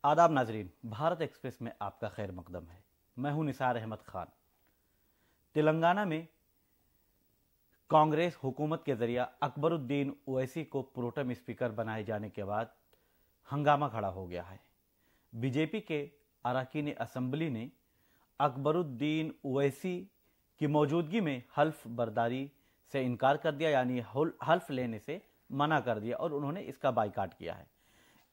आदाब नाजरीन, भारत एक्सप्रेस में आपका खैर मकदम है। मैं हूं निसार अहमद खान। तेलंगाना में कांग्रेस हुकूमत के जरिए अकबरुद्दीन ओवैसी को प्रोटेम स्पीकर बनाए जाने के बाद हंगामा खड़ा हो गया है। बीजेपी के अरकान असम्बली ने अकबरुद्दीन ओवैसी की मौजूदगी में हल्फ बर्दारी से इनकार कर दिया, यानी हल्फ लेने से मना कर दिया और उन्होंने इसका बाइकाट किया है।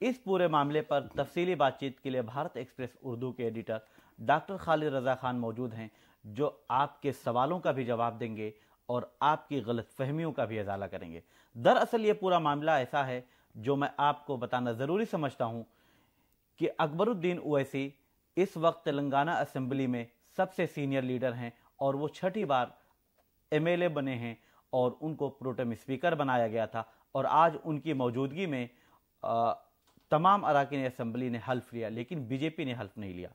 इस पूरे मामले पर तफसीली बातचीत के लिए भारत एक्सप्रेस उर्दू के एडिटर डॉक्टर खालिद रजा खान मौजूद हैं, जो आपके सवालों का भी जवाब देंगे और आपकी गलतफहमियों का भी इजाला करेंगे। दरअसल ये पूरा मामला ऐसा है जो मैं आपको बताना ज़रूरी समझता हूं कि अकबरुद्दीन ओवैसी इस वक्त तेलंगाना असेंबली में सबसे सीनियर लीडर हैं और वो छठी बार एमएलए बने हैं और उनको प्रोटेम स्पीकर बनाया गया था और आज उनकी मौजूदगी में तमाम अरकान असेंबली ने हल्फ लिया, लेकिन बीजेपी ने हल्फ नहीं लिया।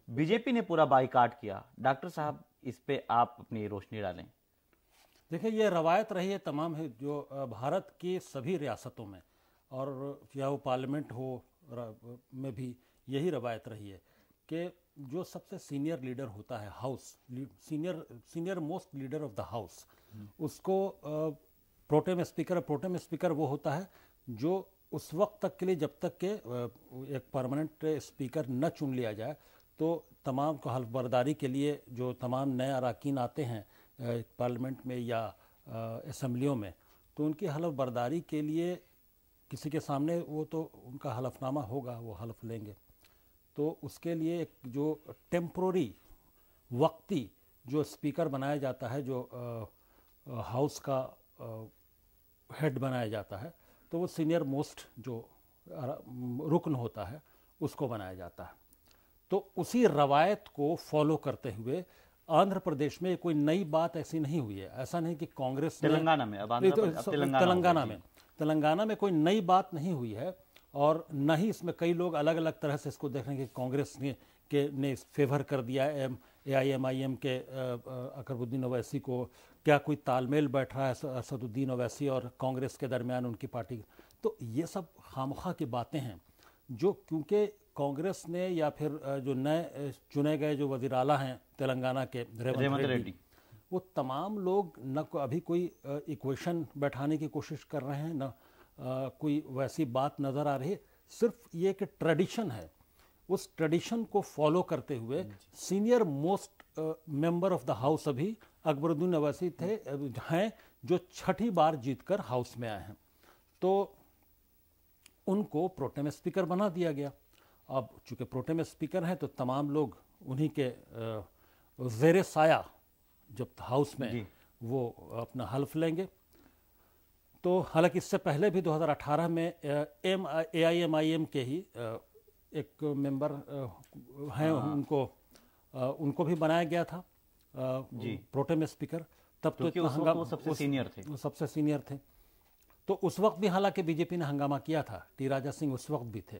बीजेपी ने पूरा बाइकाट किया। डॉक्टर साहब, इस पे आप अपनी रोशनी डालें। देखिए, ये रवायत रही है तमाम है जो भारत की सभी रियासतों में, और या वो पार्लियामेंट हो में भी यही रवायत रही है कि जो सबसे सीनियर लीडर होता है house, senior most leader of the house, उसको प्रोटेम स्पीकर वो होता है जो उस वक्त तक के लिए, जब तक के एक परमानेंट स्पीकर न चुन लिया जाए, तो तमाम को हल्फ बर्दारी के लिए जो तमाम नए अरकान आते हैं पार्लियामेंट में या असम्बलियों में, तो उनकी हल्फ बर्दारी के लिए किसी के सामने वो तो उनका हलफनामा होगा, वो हल्फ लेंगे। तो उसके लिए एक जो टेम्प्रोरी वक्ती जो स्पीकर बनाया जाता है, जो हाउस का हेड बनाया जाता है, तो वो सीनियर मोस्ट जो रुकन होता है उसको बनाया जाता है। तो उसी रवायत को फॉलो करते हुए आंध्र प्रदेश में कोई नई बात ऐसी नहीं हुई है। ऐसा नहीं कि कांग्रेस तेलंगाना में तेलंगाना में कोई नई बात नहीं हुई है, और न ही इसमें कई लोग अलग अलग तरह से इसको देख रहे हैं कि कांग्रेस ने फेवर कर दिया AIMIM के अकबरुद्दीन ओवैसी को, क्या कोई तालमेल बैठ रहा है असदुद्दीन ओवैसी और कांग्रेस के दरमियान उनकी पार्टी। तो ये सब खामखा की बातें हैं जो, क्योंकि कांग्रेस ने या फिर जो नए चुने गए जो वज़ीर आला हैं तेलंगाना के रेवंत रेड्डी, वो तमाम लोग न अभी कोई इक्वेशन बैठाने की कोशिश कर रहे हैं, न कोई वैसी बात नज़र आ रही है। सिर्फ ये कि ट्रेडिशन है, उस ट्रेडिशन को फॉलो करते हुए senior most member of the house अभी अकबरुद्दीन ओवैसी हैं, जो छठी बार जीतकर हाउस में आए हैं, तो उनको प्रोटेम स्पीकर बना दिया गया। अब चूंकि प्रोटेम स्पीकर हैं तो तमाम लोग उन्हीं के ज़ेरे साया जब हाउस में वो अपना हल्फ लेंगे। तो हालांकि इससे पहले भी 2018 में AIMIM के ही एक मेंबर हैं, उनको भी बनाया गया था प्रोटेम स्पीकर। तब तो वो सबसे सीनियर थे। तो उस वक्त भी हालांकि बीजेपी ने हंगामा किया था, टी राजा सिंह उस वक्त भी थे।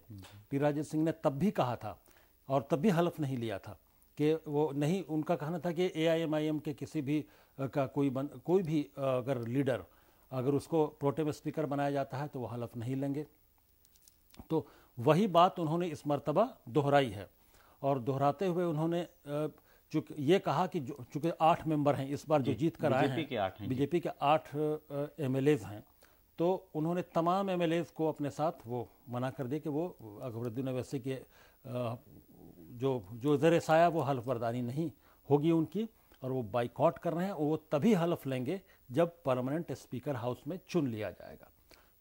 टी राजा सिंह ने तब भी कहा था और तब भी हल्फ नहीं लिया था कि वो नहीं, उनका कहना था कि AIMIM के किसी भी का कोई भी अगर लीडर, अगर उसको प्रोटेम स्पीकर बनाया जाता है तो वो हल्फ नहीं लेंगे। तो वही बात उन्होंने इस मर्तबा दोहराई है, और दोहराते हुए उन्होंने चूँकि ये कहा कि चूँकि 8 मेंबर हैं इस बार जो जीत कर आए हैं, बीजेपी के 8 MLAs हैं, तो उन्होंने तमाम MLAs को अपने साथ वो मना कर दिया कि वो अकबरुद्दीन ओवैसी के जो ज़ेरे साया वो हल्फ बर्दारी नहीं होगी उनकी, और वो बाइकआउट कर रहे हैं। और वो तभी हल्फ लेंगे जब परमानेंट स्पीकर हाउस में चुन लिया जाएगा।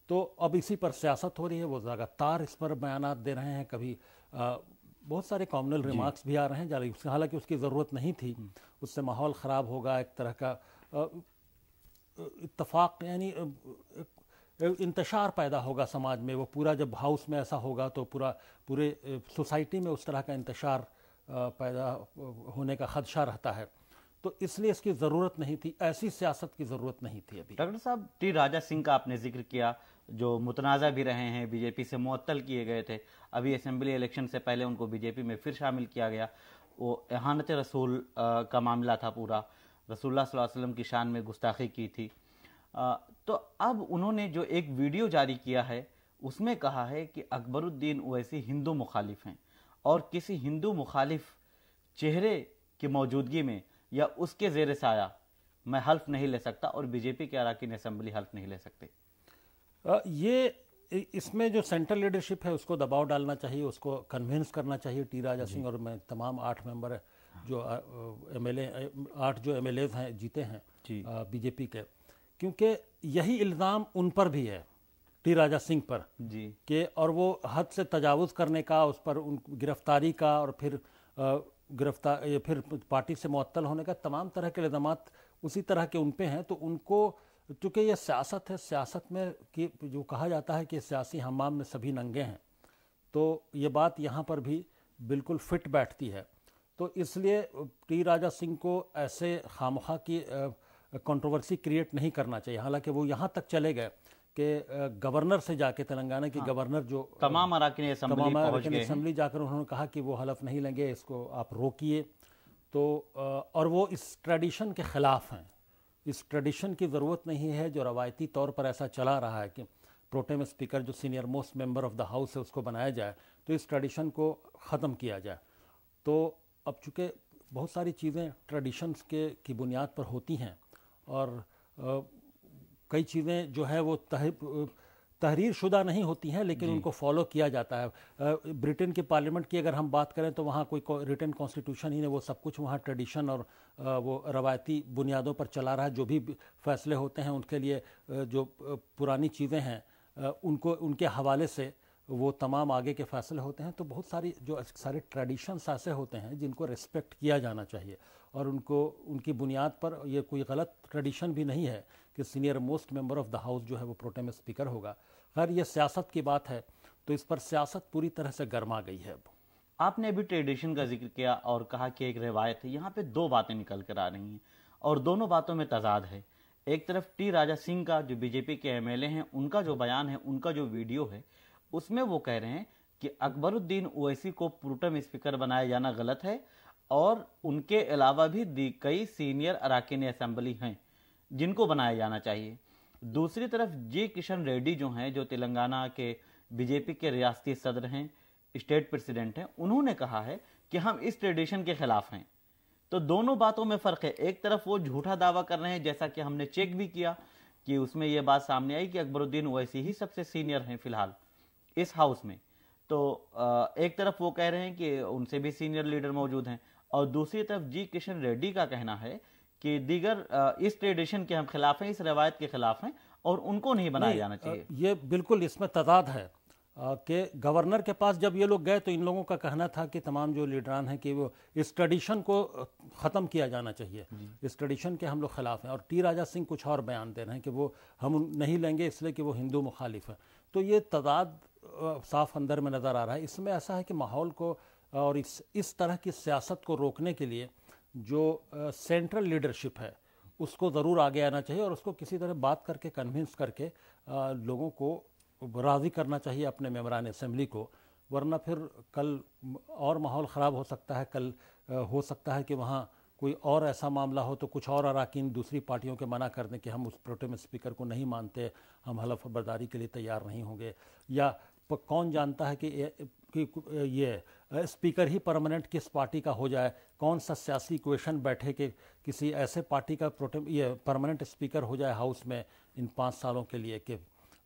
तो अब इसी पर सियासत हो रही है, वो लगातार इस पर बयानात दे रहे हैं। कभी बहुत सारे कॉमनल रिमार्क्स भी आ रहे हैं, हालांकि उसकी ज़रूरत नहीं थी, उससे माहौल ख़राब होगा, एक तरह का इत्तफाक यानी इंतशार पैदा होगा समाज में। वो पूरा जब हाउस में ऐसा होगा तो पूरे सोसाइटी में उस तरह का इंतशार पैदा होने का खदशा रहता है। तो इसलिए इसकी ज़रूरत नहीं थी, ऐसी सियासत की ज़रूरत नहीं थी अभी। डॉक्टर साहब, टी राजा सिंह का आपने जिक्र किया, जो मुतनाज़ा भी रहे हैं, बीजेपी से मुअत्तल किए गए थे, अभी असेंबली इलेक्शन से पहले उनको बीजेपी में फिर शामिल किया गया। वो एहानत रसूल का मामला था पूरा, रसूलुल्लाह सल्लल्लाहु अलैहि वसल्लम की शान में गुस्ताखी की थी। तो अब उन्होंने जो एक वीडियो जारी किया है اس میں کہا ہے کہ اکبر الدین اویسی ہندو مخالف ہیں اور کسی ہندو مخالف چہرے کی موجودگی میں یا اس کے زیر سایہ میں حلف نہیں لے سکتا اور بی جے پی کے اراکین اسمبلی حلف نہیں لے سکتے. یہ اس میں جو سینٹرل لیڈرشپ ہے اس کو دباؤ ڈالنا چاہیے, اس کو کنونس کرنا چاہیے. ٹی راجا سنگھ اور میں تمام 8 ممبر جو ایم ایل اے 8 جو ایم ایل ایز ہیں جیتے ہیں بی جے پی کے, کیونکہ یہی الزام ان پر بھی ہے ٹی راجا سنگھ پر جی کہ اور وہ حد سے تجاوز کرنے کا, اس پر ان گرفتاری کا اور پھر پھر پارٹی سے معطل ہونے کا تمام طرح کے الزامات اسی طرح کے ان پہ ہیں. تو ان کو چونکہ یہ سیاست ہے, سیاست میں جو کہا جاتا ہے کہ سیاسی حمام میں سبھی ننگے ہیں, تو یہ بات یہاں پر بھی بالکل فٹ بیٹھتی ہے. تو اس لیے ٹی راجا سنگھ کو ایسے خامخواہ کی کنٹروورسی کریٹ نہیں کرنا چاہیے. حالانکہ وہ یہاں تک چلے گئے کہ گورنر سے جا کے, تلنگانہ کی گورنر جو تمام اراکین اسمبلی جا کر انہوں نے کہا کہ وہ حلف نہیں لیں گے, اس کو آپ روکیے. تو اور وہ اس ٹریڈیشن کے خلاف ہیں. اس ٹریڈیشن کی ضرورت نہیں ہے جو روایتی طور پر ایسا چلا رہا ہے کہ پروٹیم اسپیکر جو senior most member of the house ہے اس کو بنایا جائے, تو اس ٹریڈیشن کو ختم کیا جائے. تو اب چونکہ بہت ساری چیزیں ٹریڈیشنز کی بنیاد پر ہوتی ہیں اور کئی چیزیں جو ہے وہ تحریر شدہ نہیں ہوتی ہیں لیکن ان کو فالو کیا جاتا ہے. برٹن کی پارلیمنٹ کی اگر ہم بات کریں تو وہاں کوئی ریٹن کانسٹیٹیوشن ہی نہیں, وہ سب کچھ وہاں ٹریڈیشن اور وہ روایتی بنیادوں پر چلا رہا ہے. جو بھی فیصلے ہوتے ہیں ان کے لیے جو پرانی چیزیں ہیں ان کو ان کے حوالے سے وہ تمام آگے کے فیصلے ہوتے ہیں. تو بہت ساری جو سارے ٹریڈیشنس ایسے ہوتے ہیں جن کو ریسپیکٹ کیا جانا چاہیے اور ان کو ان کی بنیاد پر یہ کوئی غلط ٹریڈیشن بھی نہیں ہے کہ senior most member of the house جو ہے وہ پروٹیم اسپیکر ہوگا. خیر یہ سیاست کی بات ہے تو اس پر سیاست پوری طرح سے گرما گئی ہے. اب آپ نے ابھی ٹریڈیشن کا ذکر کیا اور کہا کہ ایک روایت ہے. یہاں پہ 2 باتیں نکل کر آ رہی ہیں اور دونوں باتوں میں تضاد ہے. ایک طرف ٹی راجا سنگھ کا جو بی جے پی کے ایم ایل اے ہیں ان کا جو بیان ہے, ان کا جو ویڈیو ہے, اس میں وہ کہہ رہے ہیں کہ اکبر الدین اویسی کو پروٹم اسپیکر بنایا جانا غلط ہے اور ان کے علاوہ بھی کئی سینئر اراکین اسمبلی ہیں جن کو بنایا جانا چاہیے. دوسری طرف جی کشن ریڈی جو ہیں, جو تلنگانہ کے بی جے پی کے ریاستی صدر ہیں, اسٹیٹ پریزیڈنٹ ہیں, انہوں نے کہا ہے کہ ہم اس ٹریڈیشن کے خلاف ہیں. تو دونوں باتوں میں فرق ہے. ایک طرف وہ جھوٹا دعویٰ کر رہے ہیں جیسا کہ ہم نے چیک بھی کیا کہ اس میں یہ بات سامنے آئی کہ اکبر الدین اویسی ہی سب سے سینئر ہیں فی الحال اس ہاؤس میں. تو ایک طرف وہ کہہ رہے ہیں کہ ان سے بھی سینئر لیڈر موجود ہیں اور دوسری طرف جی کشن ریڈی کا کہنا ہے کہ دیگر اس ٹریڈیشن کے ہم خلاف ہیں, اس روایت کے خلاف ہیں اور ان کو نہیں بنایا جانا چاہیے. یہ بالکل اس میں تضاد ہے کہ گورنر کے پاس جب یہ لوگ گئے تو ان لوگوں کا کہنا تھا کہ تمام جو لیڈران ہیں کہ وہ اس ٹریڈیشن کو ختم کیا جانا چاہیے, اس ٹریڈیشن کے ہم لوگ خلاف ہیں. اور ٹی راجا سنگھ کچھ اور بیان دے رہے ہیں کہ وہ ہم نہیں لیں گے اس لیے کہ وہ ہندو مخالف ہیں. تو یہ تضاد صاف اندر میں نظر آ رہا ہے. اس میں ایسا ہے کہ ماحول کو اور اس طرح کی سیاست کو روکنے کے لیے جو سینٹرل لیڈرشپ ہے اس کو ضرور آگے آنا چاہیے اور اس کو کسی طرح بات کر کے کنونس کر کے لوگوں کو راضی کرنا چاہیے اپنے ممبران اسمبلی کو. ورنہ پھر کل اور ماحول خراب ہو سکتا ہے. کل ہو سکتا ہے کہ وہاں کوئی اور ایسا معاملہ ہو تو کچھ اور اراکین دوسری پارٹیوں کے منع کر دیں کہ ہم اس پروٹیم اسپیکر کو نہیں مانتے, ہم حلف برداری کے لیے تیار نہیں ہوں گے. یا کون جانتا ہے کہ یہ اسپیکر ہی پرماننٹ کس پارٹی کا ہو جائے, کون سا سیاسی کویشن بیٹھے کہ کسی ایسے پارٹی کا یہ پرماننٹ اسپیکر ہو جائے ہاؤس میں ان 5 سالوں کے لیے کہ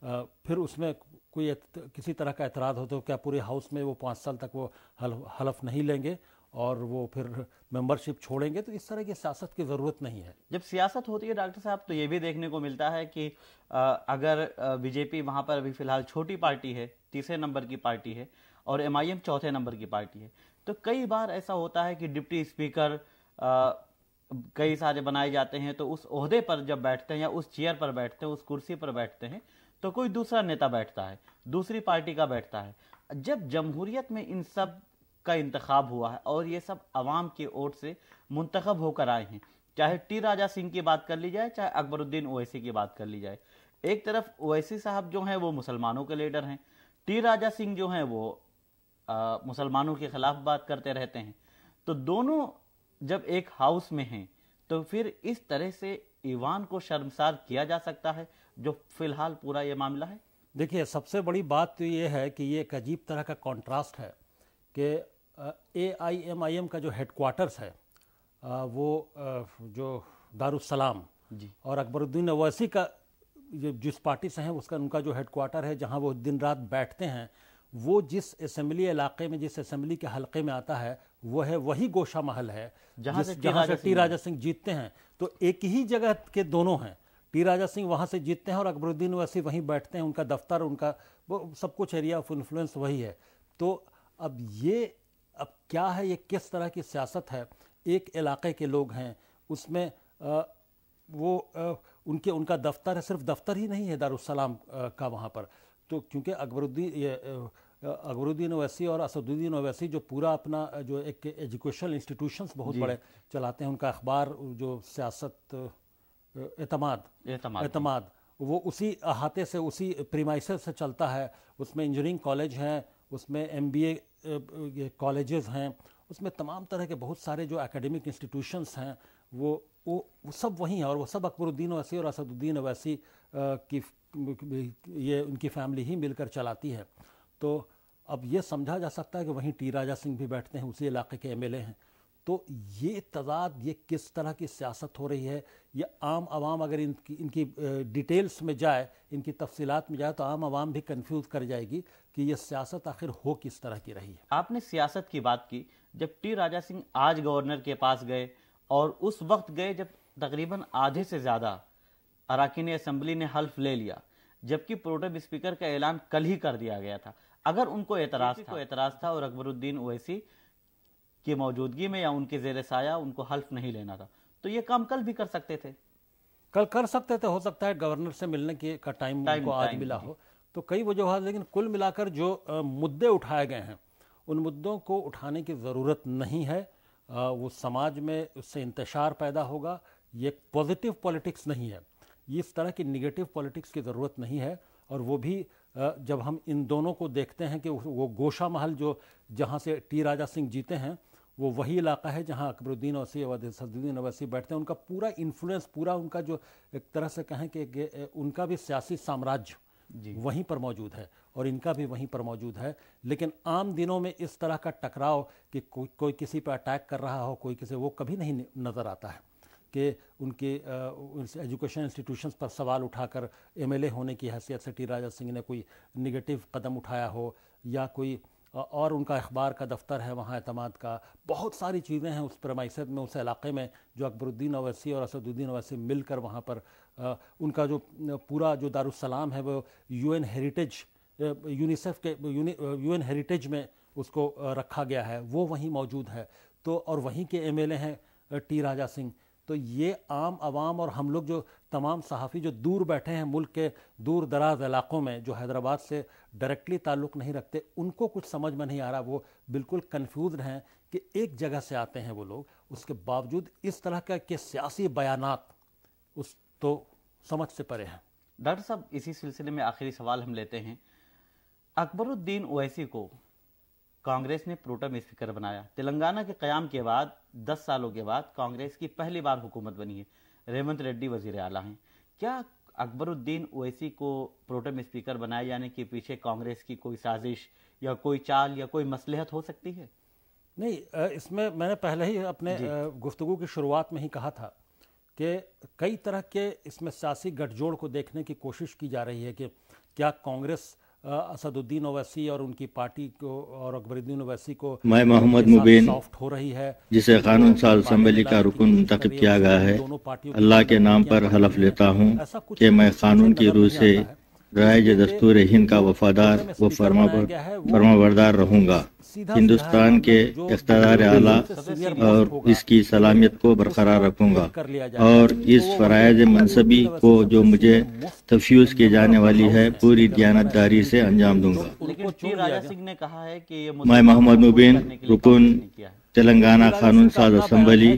پھر اس میں کوئی کسی طرح کا اعتراض ہو تو کیا پورے ہاؤس میں وہ 5 سال تک وہ حلف نہیں لیں گے اور وہ پھر ممبرشپ چھوڑیں گے. تو اس طرح کی سیاست کی ضرورت نہیں ہے. جب سیاست ہوتی ہے ڈاکٹر صاحب تو یہ بھی دیکھنے کو ملتا ہے کہ اگر بی جے پی وہاں پر ابھی فی الحال چھوٹی پارٹی ہے, 3 نمبر کی پارٹی ہے اور ایم آئی ایم 4 نمبر کی پارٹی ہے, تو کئی بار ایسا ہوتا ہے کہ ڈپٹی اسپیکر کئی سارے بنائے جاتے ہیں تو اس عہدے پر جب بیٹھتے ہیں یا اس چیئر پر بیٹھتے ہیں, اس کرسی پر بیٹھتے ہیں تو کوئی دوسرا نیتا بیٹھتا ہے, دوسری پارٹی کا بیٹھتا ہے. جب جمہوریت میں ان سب کا انتخاب ہوا ہے اور یہ سب عوام کے ووٹ سے منتخب ہو کر آئے ہیں, چاہے ٹی راجا سنگھ کی بات کر لی جائے چاہے اکبر الدین اویسی کی بات کر لی جائے. ایک طرف اویسی صاحب جو ہیں وہ مسلمانوں کے لیڈر ہیں, ٹی راجا سنگھ جو ہیں وہ مسلمانوں کے خلاف بات کرتے رہتے ہیں. تو دونوں جب ایک ہاؤس میں ہیں تو پھر اس طرح سے ایوان کو شرمسار کیا جا سکتا ہے جو فی الحال پورا یہ معاملہ ہے. देखिए, सबसे बड़ी बात तो ये है कि ये एक अजीब तरह का कॉन्ट्रास्ट है कि AIMIM का जो हेडक्वार्टर्स है वो जो दारुस्सलाम जी और अकबरुद्दीन ओवैसी का जिस पार्टी से हैं उसका उनका जो हेडक्वार्टर है जहां वो दिन रात बैठते हैं, वो जिस असेंबली इलाके में, जिस असेंबली के हलके में आता है, वो है वही गोशा महल है जहां से टी राजा सिंह जीतते हैं। तो एक ही जगह के दोनों हैं, टी राजा सिंह वहां से जीतते हैं और अकबरुद्दीन ओवैसी वहीं बैठते हैं, उनका दफ्तर, उनका वो सब कुछ एरिया ऑफ इन्फ्लुएंस वही है। तो अब क्या है, ये किस तरह की सियासत है? एक इलाके के लोग हैं, उसमें उनका दफ्तर है, सिर्फ दफ्तर ही नहीं है दारुस्सलाम का वहाँ पर। तो क्योंकि अकबरुद्दीन ओवैसी और असदुद्दीन ओवैसी जो पूरा अपना जो एक एजुकेशनल इंस्टीट्यूशंस बहुत बड़े चलाते हैं, उनका अखबार जो सियासत एतमाद वो उसी अहाते से, उसी प्रीमाइसेस से चलता है। उसमें इंजीनियरिंग कॉलेज हैं, उसमें MBA कॉलेजेस हैं, उसमें तमाम तरह के बहुत सारे जो एकेडमिक इंस्टीट्यूशंस हैं वो सब वही हैं, और वो सब अकबरुद्दीन ओवैसी और असदुद्दीन ओवैसी की ये उनकी फैमिली ही मिलकर चलाती है। तो अब ये समझा जा सकता है कि वहीं टी राजा सिंह भी बैठते हैं, उसी इलाके के MLA हैं। तो ये तजाद, ये किस तरह की सियासत हो रही है, ये आम आवाम अगर इनकी डिटेल्स में जाए, इनकी तफसीलात में जाए, तो आम आवाम भी कंफ्यूज कर जाएगी कि ये सियासत आखिर हो किस तरह की रही है। आपने सियासत की बात की, जब टी राजा सिंह आज गवर्नर के पास गए और उस वक्त गए जब तकरीबन आधे से ज़्यादा अरकान असेंबली ने हल्फ ले लिया, जबकि प्रोटेम स्पीकर का ऐलान कल ही कर दिया गया था। अगर उनको एतराज़ था और अकबरुद्दीन ओवैसी की मौजूदगी में या उनके ज़ेर साया उनको हल्फ नहीं लेना था, तो ये काम कल भी कर सकते थे। कल कर सकते थे, हो सकता है गवर्नर से मिलने का टाइम उनको आज मिला हो, तो कई वजूहात। लेकिन कुल मिलाकर जो मुद्दे उठाए गए हैं, उन मुद्दों को उठाने की ज़रूरत नहीं है। वो समाज में उससे इंतशार पैदा होगा। ये पॉजिटिव पॉलिटिक्स नहीं है, ये इस तरह की निगेटिव पॉलिटिक्स की ज़रूरत नहीं है। और वो भी जब हम इन दोनों को देखते हैं कि वो गोशा महल जो जहाँ से टी राजा सिंह जीते हैं, वो वही इलाका है जहाँ अकबरुद्दीन ओवैसी और असदुद्दीन ओवैसी बैठते हैं। उनका पूरा इन्फ्लुएंस, पूरा उनका जो एक तरह से कहें कि उनका भी सियासी साम्राज्य वहीं पर मौजूद है और इनका भी वहीं पर मौजूद है। लेकिन आम दिनों में इस तरह का टकराव कि कोई किसी पर अटैक कर रहा हो, कोई किसी, वो कभी नहीं नज़र आता है कि उनके एजुकेशन इंस्टीट्यूशंस पर सवाल उठाकर MLA होने की हैसियत से टी राजा सिंह ने कोई निगेटिव कदम उठाया हो, या कोई और उनका अखबार का दफ्तर है वहाँ एतमाद का। बहुत सारी चीज़ें हैं उस प्रेमाइसेस में, उस इलाके में, जो अकबरुद्दीन ओवैसी और असदुद्दीन ओवैसी मिलकर वहाँ पर उनका जो पूरा जो दारुस्सलाम है वो UN हेरिटेज, यूनिसेफ के UN हेरिटेज में उसको रखा गया है, वो वहीं मौजूद है। तो और वहीं के MLA हैं टी राजा सिंह। तो ये आम आवाम और हम लोग जो तमाम सहाफ़ी जो दूर बैठे हैं मुल्क के दूर दराज इलाक़ों में, जो हैदराबाद से डायरेक्टली ताल्लुक़ नहीं रखते, उनको कुछ समझ में नहीं आ रहा। वो बिल्कुल कन्फ्यूज़ हैं कि एक जगह से आते हैं वो लोग, उसके बावजूद इस तरह के सियासी बयानात उस तो समझ से परे हैं। डॉक्टर साहब, इसी सिलसिले में आखिरी सवाल हम लेते हैं। अकबरुद्दीन ओवैसी को कांग्रेस ने प्रोटेम स्पीकर बनाया। तेलंगाना के क़याम के बाद 10 सालों के बाद कांग्रेस की पहली बार हुकूमत बनी है। रेवंत रेड्डी वजीर आला हैं। क्या अकबरुद्दीन ओवैसी को प्रोटेम स्पीकर बनाए जाने के पीछे कांग्रेस की कोई साजिश या कोई चाल या कोई मसलहत हो सकती है? नहीं, इसमें मैंने पहले ही अपने गुफ्तगू की शुरुआत में ही कहा था कि कई तरह के इसमें सियासी गठजोड़ को देखने की कोशिश की जा रही है कि क्या कांग्रेस असदुद्दीन ओवैसी और उनकी पार्टी को और अकबरुद्दीन ओवैसी को मैं मोहम्मद मुबीन, सॉफ्ट हो रही है, जिसे कानून साज असेंबली का रुकन मुंतखब किया गया है, अल्लाह के नाम पर हलफ लेता हूँ कि मैं कानून की रूह से राइज दस्तूर हिंद का वफादार व फरमाबरदार रहूँगा। हिंदुस्तान के इक़्तिदार आला और इसकी सलामियत को बरकरार रखूँगा और इस फ़राइज़ मनसबी को जो मुझे तफ्यूज़ की जाने वाली है पूरी दियानतदारी से अंजाम दूंगा। लेकिन टी राजा सिंह ने कहा है कि ये मैं मोहम्मद मुबीन, रुकन तेलंगाना कानून साज असेंबली,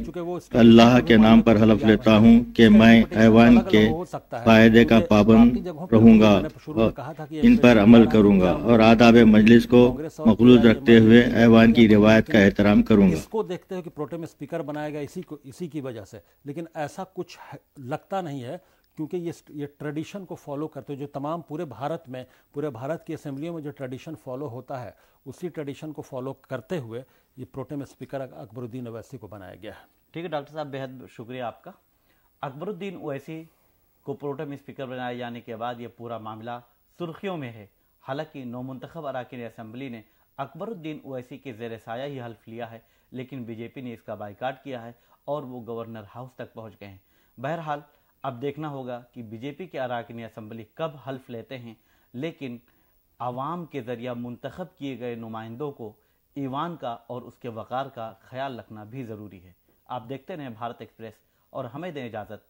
अल्लाह के नाम पर हलफ लेता हूँ कि मैं ऐवान के कायदे का पाबंद रहूँगा और इन पर अमल करूँगा और आदाब मजलिस को मखलूज रखते हुए ऐवान की रिवायत का एहतराम करूँगा। इसको देखते हुए कि प्रोटेम स्पीकर बनाया गया इसी की वजह से, लेकिन ऐसा कुछ लगता नहीं है, کیونکہ یہ ٹریڈیشن کو فالو کرتے جو تمام پورے بھارت کی اسمبلیوں میں جو ٹریڈیشن فالو ہوتا ہے اسی ٹریڈیشن کو فالو کرتے ہوئے یہ پروٹیم اسپیکر اکبر الدین اویسی کو بنایا گیا ہے. ٹھیک ہے ڈاکٹر صاحب، بہت شکریہ آپ کا. اکبر الدین اویسی کو پروٹیم اسپیکر بنائے جانے کے بعد یہ پورا معاملہ سرخیوں میں ہے. حالانکہ نومنتخب اراکین اسمبلی نے اکبر الدین اویسی کے زیر سایہ ہی حلف لیا ہے، لیکن بی جے پی نے اس کا بائیکاٹ کیا ہے اور وہ گورنر ہاؤس تک پہنچ گئے ہیں. بہرحال اب دیکھنا ہوگا کہ بی جے پی کے اراکین اسمبلی کب حلف لیتے ہیں، لیکن عوام کے ذریعہ منتخب کیے گئے نمائندوں کو ایوان کا اور اس کے وقار کا خیال رکھنا بھی ضروری ہے. آپ دیکھتے رہیں بھارت ایکسپریس اور ہمیں دیں اجازت.